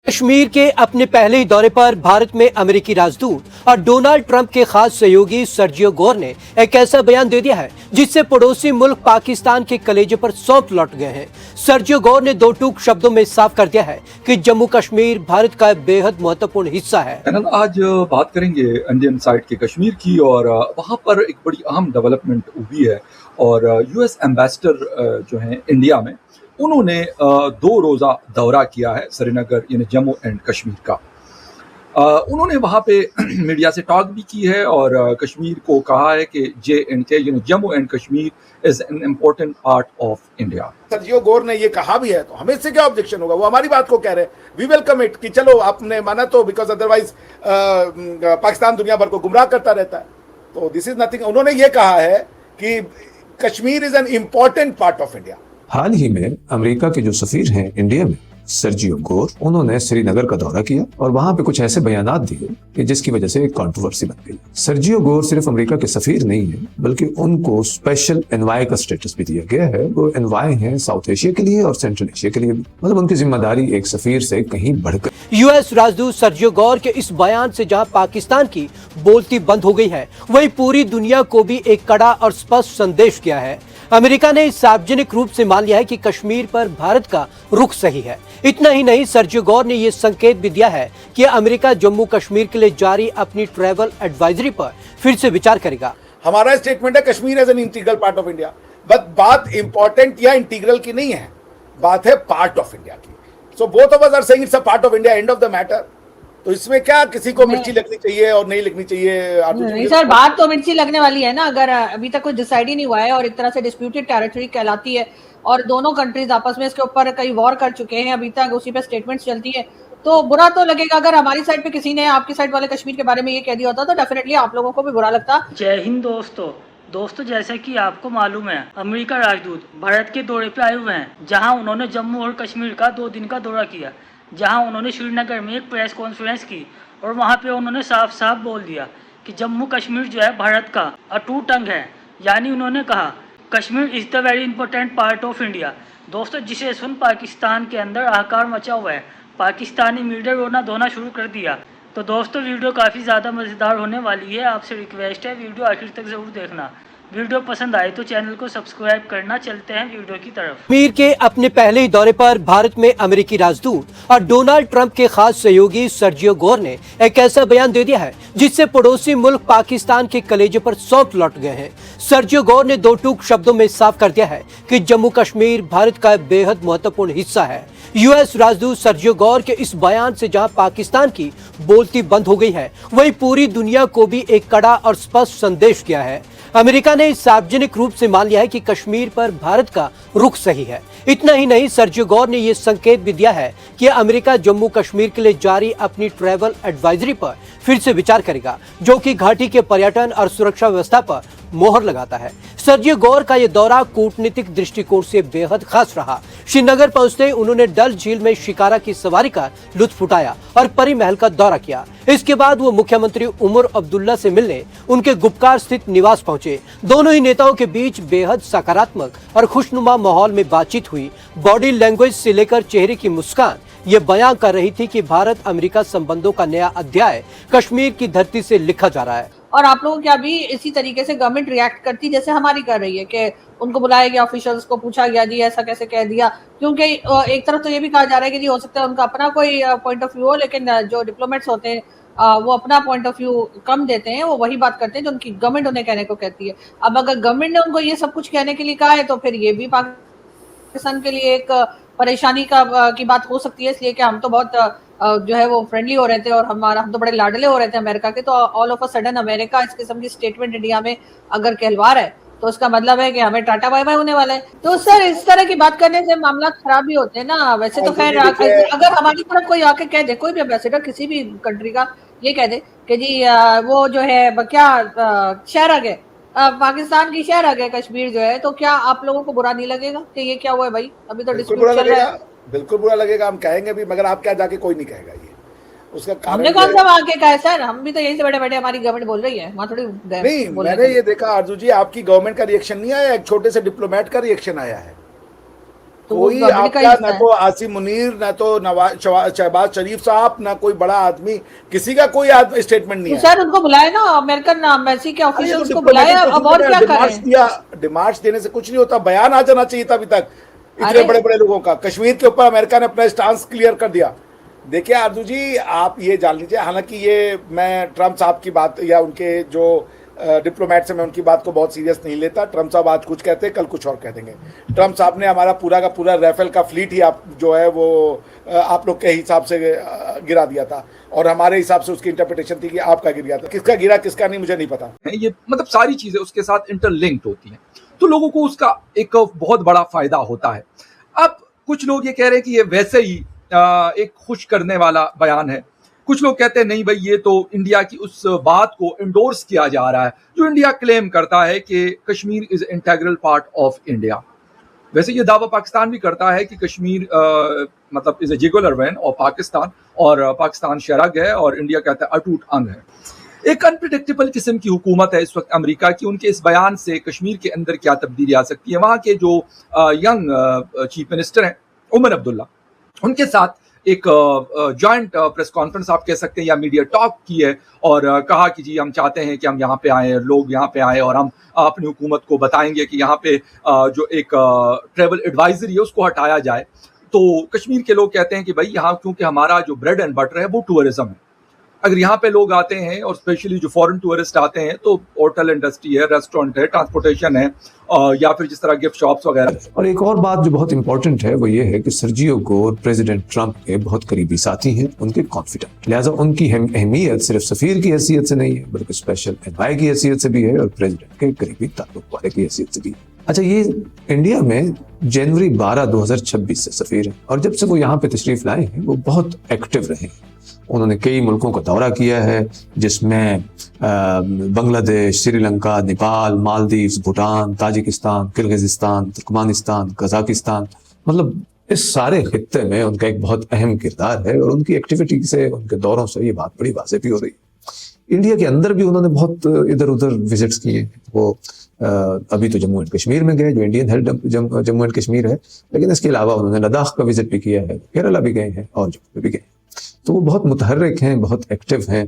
कश्मीर के अपने पहले ही दौरे पर भारत में अमेरिकी राजदूत और डोनाल्ड ट्रंप के खास सहयोगी सर्जियो गोर ने एक ऐसा बयान दे दिया है जिससे पड़ोसी मुल्क पाकिस्तान के कलेजे पर सौंप लौट गए हैं। सर्जियो गोर ने दो टूक शब्दों में साफ कर दिया है कि जम्मू कश्मीर भारत का बेहद महत्वपूर्ण हिस्सा है। आज बात करेंगे इंडियन साइड के कश्मीर की, और वहाँ पर एक बड़ी अहम डेवलपमेंट हुई है और यूएस एम्बेसडर जो हैं इंडिया में, उन्होंने 2 रोज़ा दौरा किया है श्रीनगर यानी जम्मू एंड कश्मीर का। उन्होंने वहाँ पे मीडिया से टॉक भी की है और कश्मीर को कहा है कि JNK यानी Jammu and Kashmir is an important part of India. Sergio Gor ने ये कहा भी है तो हमें इससे क्या ऑब्जेक्शन होगा, वो हमारी बात को कह रहे हैं, वी वेलकम इट कि चलो आपने माना तो, बिकॉज अदरवाइज पाकिस्तान दुनिया भर को गुमराह करता रहता है, तो दिस इज नथिंग। उन्होंने ये कहा है कि Kashmir is an important part of India. हाल ही में अमेरिका के जो सफीर हैं इंडिया में, सर्जियो गोर, उन्होंने श्रीनगर का दौरा किया और वहां पे कुछ ऐसे बयानात दिए कि जिसकी वजह से एक कंट्रोवर्सी बन गई। सर्जियो गोर सिर्फ अमेरिका के सफीर नहीं है, बल्कि उनको स्पेशल एनवाय का स्टेटस भी दिया गया है। वो एनवाय हैं साउथ एशिया के लिए और सेंट्रल एशिया के लिए भी, मतलब उनकी जिम्मेदारी एक सफीर से कहीं बढ़कर। यूएस राजदूत सर्जियो गोर के इस बयान से जहां पाकिस्तान की बोलती बंद हो गई है, वहीं पूरी दुनिया को भी एक कड़ा और स्पष्ट संदेश किया है। अमेरिका ने सार्वजनिक रूप से मान लिया है कि कश्मीर पर भारत का रुख सही है। इतना ही नहीं, सर्जियो गोर ने यह संकेत भी दिया है कि अमेरिका जम्मू कश्मीर के लिए जारी अपनी ट्रैवल एडवाइजरी पर फिर से विचार करेगा। हमारा स्टेटमेंट है Kashmir as an integral part of India, but बात इंपॉर्टेंट या इंटीग्रल की नहीं है, बात है पार्ट ऑफ इंडिया की। So both of us are saying it's a part of India, end of the matter. तो इसमें क्या किसी को मिर्ची लगनी चाहिए और नहीं लगनी चाहिए? नहीं सर, बात तो मिर्ची लगने वाली है ना, अगर अभी तक कुछ डिसाइड ही नहीं हुआ है और एक तरह से डिस्प्यूटेड टेरिटरी कहलाती है और दोनों कंट्रीज आपस में इसके ऊपर कई वॉर कर चुके हैं, अभी तक उसी पे स्टेटमेंट्स चलती है, तो बुरा तो लगेगा। अगर हमारी साइड पे किसी ने आपकी साइड वाले कश्मीर के बारे में ये कह दिया होता तो डेफिनेटली आप लोगों को भी बुरा लगता। जय हिंद दोस्तों, जैसे कि आपको मालूम है, अमेरिका राजदूत भारत के दौरे पे आए हुए हैं, जहां उन्होंने जम्मू और कश्मीर का 2 दिन का दौरा किया, जहां उन्होंने श्रीनगर में एक प्रेस कॉन्फ्रेंस की और वहां पे उन्होंने साफ साफ बोल दिया कि जम्मू कश्मीर जो है भारत का अटूट अंग है। यानी उन्होंने कहा Kashmir is the very important part of India. दोस्तों, जिसे सुन पाकिस्तान के अंदर आकार मचा हुआ है, पाकिस्तानी मीडिया रोना धोना शुरू कर दिया। तो दोस्तों, वीडियो काफ़ी ज़्यादा मज़ेदार होने वाली है, आपसे रिक्वेस्ट है वीडियो आखिर तक ज़रूर देखना। वीडियो पसंद आए तो चैनल को सब्सक्राइब करना। चलते हैं वीडियो की तरफ। कश्मीर के अपने पहले ही दौरे पर भारत में अमेरिकी राजदूत और डोनाल्ड ट्रंप के खास सहयोगी सर्जियो गोर ने एक ऐसा बयान दे दिया है जिससे पड़ोसी मुल्क पाकिस्तान के कलेजे पर सौंप लौट गए हैं। सर्जियो गोर ने दो टूक शब्दों में साफ कर दिया है कि जम्मू कश्मीर भारत का बेहद महत्वपूर्ण हिस्सा है। यूएस राजदूत सर्जियो गोर के इस बयान से जहां पाकिस्तान की बोलती बंद हो गई है, वहीं पूरी दुनिया को भी एक कड़ा और स्पष्ट संदेश किया है। अमेरिका ने सार्वजनिक रूप से मान लिया है कि कश्मीर पर भारत का रुख सही है। इतना ही नहीं, सर्जियो गोर ने यह संकेत भी दिया है कि अमेरिका जम्मू कश्मीर के लिए जारी अपनी ट्रैवल एडवाइजरी पर फिर से विचार करेगा, जो कि घाटी के पर्यटन और सुरक्षा व्यवस्था पर मोहर लगाता है। सर्जियो गोर का यह दौरा कूटनीतिक दृष्टिकोण से बेहद खास रहा। श्रीनगर पहुंचते उन्होंने डल झील में शिकारा की सवारी का लुत्फ उठाया और परी महल का दौरा किया। इसके बाद वो मुख्यमंत्री उमर अब्दुल्ला से मिलने उनके गुपकार स्थित निवास पहुंचे। दोनों ही नेताओं के बीच बेहद सकारात्मक और खुशनुमा माहौल में बातचीत हुई। बॉडी लैंग्वेज से लेकर चेहरे की मुस्कान ये बयां कर रही थी कि भारत अमेरिका संबंधों का नया अध्याय कश्मीर की धरती से लिखा जा रहा है। और आप लोगों क्या भी इसी तरीके से गवर्नमेंट रिएक्ट करती जैसे हमारी कर रही है कि उनको बुलाया गया, ऑफिशियल्स को पूछा गया जी ऐसा कैसे कह दिया, क्योंकि एक तरफ तो ये भी कहा जा रहा है कि जी हो सकता है उनका अपना कोई पॉइंट ऑफ व्यू हो, लेकिन जो डिप्लोमेट्स होते हैं वो अपना पॉइंट ऑफ व्यू कम देते हैं, वो वही बात करते हैं जो उनकी गवर्नमेंट उन्हें कहने को कहती है। अब अगर गवर्नमेंट ने उनको ये सब कुछ कहने के लिए कहा है तो फिर ये भी पाकिस्तान के लिए एक परेशानी की बात हो सकती है, इसलिए कि हम तो बहुत जो है वो फ्रेंडली हो रहे थे और हम तो बड़े लाडले हो रहे थे अमेरिका के, तो all of a sudden America इस किस्म की स्टेटमेंट इंडिया में अगर कहलवा रहा है तो उसका मतलब है कि हमें टाटा बाय बाय होने वाला है। तो सर, इस तरह की बात करने से मामला खराब भी होते हैं ना। वैसे तो खैर अगर हमारी तरफ कोई आके कह दे, कोई भी एम्बेसडर किसी भी कंट्री का ये कह दे कि जी वो जो है क्या शहर आ गए, पाकिस्तान की शहर आ गए कश्मीर जो है, तो क्या आप लोगों को बुरा नहीं लगेगा कि ये क्या हुआ है भाई? अभी तो डिस्प्यूट चल रहा है। बिल्कुल बुरा लगेगा, हम कहेंगे भी, मगर आप क्या जाके कोई नहीं कहेगा ये। उसका कारण हमने कौन सा आके कहा है सर? हम भी तो यहीं से बैठे बैठे हमारी गवर्नमेंट बोल रही है, वहां थोड़ी नहीं। मैंने ये देखा आरजू जी, आपकी गवर्नमेंट का रिएक्शन नहीं आया, एक छोटे से डिप्लोमेट का रिएक्शन आया है। तो वो कोई गवर्नमेंट का आपका हिस्सा ना है। तो आसिम मुनीर, ना तो शहबाज शरीफ साहब, ना कोई बड़ा आदमी, किसी का कोई स्टेटमेंट नहीं तो है। सर उनको बुलाए ना, अमेरिकन एम्बेसी के अरे ये तो ऑफिशियल्स को बुलाए, डिप्लोमेटिक अब और प्रोसीजर क्या है, डिमार्च करें। दिया, डिमार्च देने से कुछ नहीं होता, बयान आ जाना चाहिए था अभी तक इतने अरे बड़े बड़े लोगों का। कश्मीर के ऊपर अमेरिका ने अपना स्टांस क्लियर कर दिया। देखिए आरजू जी, आप ये जान लीजिए, हालांकि ये मैं ट्रम्प साहब की बात या उनके जो डिप्लोमेट से मैं उनकी बात को बहुत सीरियस नहीं लेता। ट्रम्प साहब आज कुछ कहते हैं, कल कुछ और कह देंगे। ट्रम्प साहब ने हमारा पूरा का पूरा राफेल का फ्लीट ही आप जो है वो आप लोग के हिसाब से गिरा दिया था, और हमारे हिसाब से उसकी इंटरप्रिटेशन थी कि आपका गिर गया था। किसका गिरा किसका नहीं मुझे नहीं पता है ये, मतलब सारी चीजें उसके साथ इंटरलिंक्ड होती हैं, तो लोगों को उसका एक बहुत बड़ा फायदा होता है। अब कुछ लोग ये कह रहे हैं कि ये वैसे ही एक खुश करने वाला बयान है। कुछ लोग कहते हैं नहीं भाई, ये तो इंडिया की उस बात को इंडोर्स किया जा रहा है जो इंडिया क्लेम करता है कि Kashmir is integral part of India. वैसे ये दावा पाकिस्तान भी करता है कि कश्मीर मतलब इज ए जिगुलर वेन और पाकिस्तान, और पाकिस्तान शरग है और इंडिया कहता है अटूट अंग है। एक अनप्रिडिक्टेबल किस्म की हुकूमत है इस वक्त अमेरिका की। उनके इस बयान से कश्मीर के अंदर क्या तब्दीली आ सकती है। वहाँ के जो यंग चीफ मिनिस्टर हैं उमर अब्दुल्ला, उनके साथ एक जॉइंट प्रेस कॉन्फ्रेंस आप कह सकते हैं या मीडिया टॉक की है, और कहा कि जी हम चाहते हैं कि हम यहाँ पे आए, लोग यहाँ पे आए, और हम अपनी हुकूमत को बताएंगे कि यहाँ पे जो एक ट्रैवल एडवाइजरी है उसको हटाया जाए। तो कश्मीर के लोग कहते हैं कि भाई यहाँ क्योंकि हमारा जो ब्रेड एंड बटर है वो टूरिज्म है। अगर यहाँ पे लोग आते हैं और स्पेशली जो फॉरेन टूरिस्ट आते हैं तो होटल इंडस्ट्री है, रेस्टोरेंट है, ट्रांसपोर्टेशन है, या फिर जिस तरह गिफ्ट शॉप्स वगैरह। और एक और बात जो बहुत इंपॉर्टेंट है वो ये है कि सर्जियो गोर प्रेसिडेंट ट्रंप के बहुत करीबी साथी हैं, उनके कॉन्फिडेंट, लिहाजा उनकी अहमियत सिर्फ सफीर की हैसियत से नहीं है बल्कि स्पेशल एनवाई की हैसियत से भी है और प्रेसिडेंट के करीबी ताल्लुक वाले की हैसियत से भी है। अच्छा, ये इंडिया में जनवरी 12, 2026 से सफीर है, और जब से वो यहाँ पे तशरीफ लाए हैं वो बहुत एक्टिव रहे हैं। उन्होंने कई मुल्कों का दौरा किया है जिसमें बांग्लादेश, श्रीलंका, नेपाल, मालदीव्स, भूटान, ताजिकिस्तान, किर्गिजिस्तान, तुर्कमानिस्तान, कजाकिस्तान, मतलब इस सारे खित्ते में उनका एक बहुत अहम किरदार है, और उनकी एक्टिविटी से, उनके दौरों से ये बात बड़ी वाज़ेह भी हो रही है। इंडिया के अंदर भी उन्होंने बहुत इधर उधर विजिट्स किए। वो अभी तो जम्मू एंड कश्मीर में गए जो Indian held Jammu and Kashmir है, लेकिन इसके अलावा उन्होंने लद्दाख का विजिट भी किया है, केरला भी गए हैं और जम्मू भी गए। तो वो बहुत मुतहर्रिक हैं, बहुत एक्टिव हैं।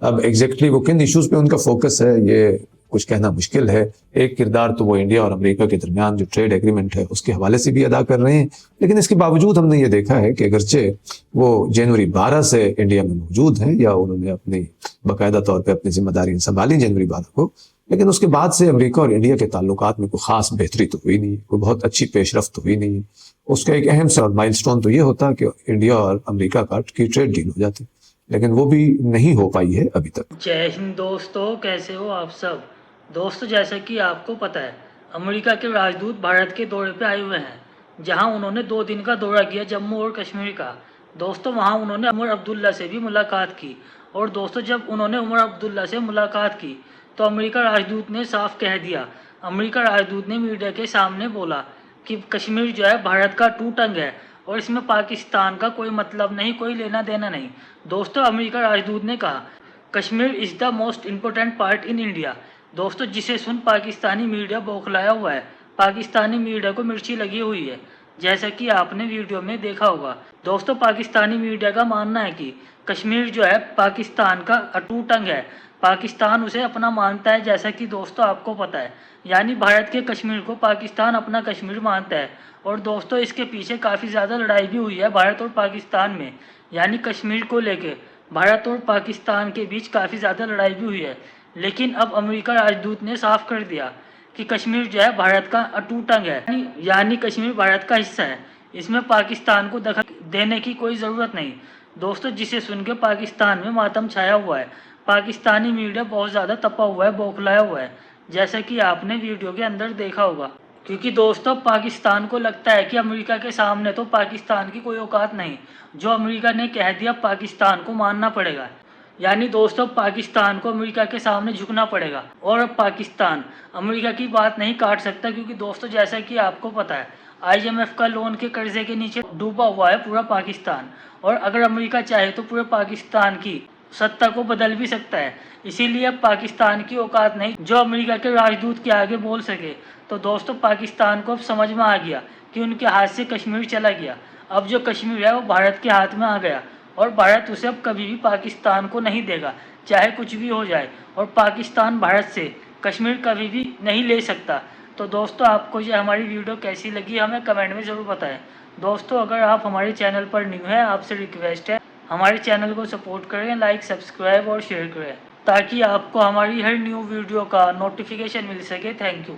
अब एग्जैक्टली वो किन इश्यूज पे उनका फोकस है ये कुछ कहना मुश्किल है। एक किरदार तो वो इंडिया और अमेरिका के दरमियान जो ट्रेड एग्रीमेंट है उसके हवाले से भी अदा कर रहे हैं, लेकिन इसके बावजूद हमने ये देखा है कि अगरचे वो जनवरी 12 से इंडिया में मौजूद हैं या उन्होंने अपनी बाकायदा तौर पर अपनी जिम्मेदारी संभाली जनवरी 12 को, लेकिन उसके बाद से अमेरिका और इंडिया के ताल्लुकात में कोई खास बेहतरी तो हुई नहीं, कोई बहुत अच्छी पेशरफ्त तो हुई नहीं। उसका एक अहम सा माइलस्टोन तो ये होता कि इंडिया और अमेरिका का की ट्रेड डील हो जाती, लेकिन वो भी नहीं हो पाई है अभी तक। जय हिंद दोस्तों, कैसे हो आप सब। दोस्तों, जैसा कि आपको पता है अमेरिका के राजदूत भारत के दौरे पे आए हुए हैं, जहां उन्होंने 2 दिन का दौरा किया जम्मू और कश्मीर का। दोस्तों, वहां उन्होंने उमर अब्दुल्ला से भी मुलाकात की, और दोस्तों जब उन्होंने उमर अब्दुल्ला से मुलाकात की तो अमेरिका राजदूत ने साफ कह दिया, अमेरिका राजदूत ने मीडिया के सामने बोला कि कश्मीर जो है भारत का टूट अंग है और इसमें पाकिस्तान का कोई मतलब नहीं, कोई लेना देना नहीं। दोस्तों, अमेरिका राजदूत ने कहा Kashmir is the most important part in India. दोस्तों, जिसे सुन पाकिस्तानी मीडिया बौखलाया हुआ है, पाकिस्तानी मीडिया को मिर्ची लगी हुई है, जैसा कि आपने वीडियो में देखा होगा। दोस्तों, पाकिस्तानी मीडिया का मानना है कि कश्मीर जो है पाकिस्तान का अटूट अंग है, पाकिस्तान उसे अपना मानता है, जैसा कि दोस्तों आपको पता है, यानी भारत के कश्मीर को पाकिस्तान अपना कश्मीर मानता है। और दोस्तों, इसके पीछे काफ़ी ज़्यादा लड़ाई भी हुई है भारत और पाकिस्तान में, यानी कश्मीर को लेके भारत और पाकिस्तान के बीच काफ़ी ज़्यादा लड़ाई भी हुई है। लेकिन अब अमेरिका राजदूत ने साफ कर दिया कि कश्मीर जो है भारत का अटूट अंग है, यानी कश्मीर भारत का हिस्सा है, इसमें पाकिस्तान को दखल देने की कोई ज़रूरत नहीं। दोस्तों, जिसे सुन के पाकिस्तान में मातम छाया हुआ है, पाकिस्तानी मीडिया बहुत ज़्यादा तपा हुआ है, बौखलाया हुआ है, जैसा कि आपने वीडियो के अंदर देखा होगा। क्योंकि दोस्तों, पाकिस्तान को लगता है कि अमेरिका के सामने तो पाकिस्तान की कोई औकात नहीं, जो अमेरिका ने कह दिया पाकिस्तान को मानना पड़ेगा, यानी दोस्तों पाकिस्तान को अमेरिका के सामने झुकना पड़ेगा। और पाकिस्तान अमेरिका की बात नहीं काट सकता, क्योंकि दोस्तों जैसा कि आपको पता है IMF का लोन के कर्जे के नीचे डूबा हुआ है पूरा पाकिस्तान, और अगर अमेरिका चाहे तो पूरे पाकिस्तान की सत्ता को बदल भी सकता है। इसीलिए अब पाकिस्तान की औकात नहीं जो अमेरिका के राजदूत के आगे बोल सके। तो दोस्तों, पाकिस्तान को अब समझ में आ गया कि उनके हाथ से कश्मीर चला गया। अब जो कश्मीर है वो भारत के हाथ में आ गया और भारत उसे अब कभी भी पाकिस्तान को नहीं देगा, चाहे कुछ भी हो जाए। और पाकिस्तान भारत से कश्मीर कभी भी नहीं ले सकता। तो दोस्तों, आपको ये हमारी वीडियो कैसी लगी हमें कमेंट में ज़रूर बताएं। दोस्तों, अगर आप हमारे चैनल पर न्यू हैं, आपसे रिक्वेस्ट है हमारे चैनल को सपोर्ट करें, लाइक, सब्सक्राइब और शेयर करें ताकि आपको हमारी हर न्यू वीडियो का नोटिफिकेशन मिल सके। Thank you.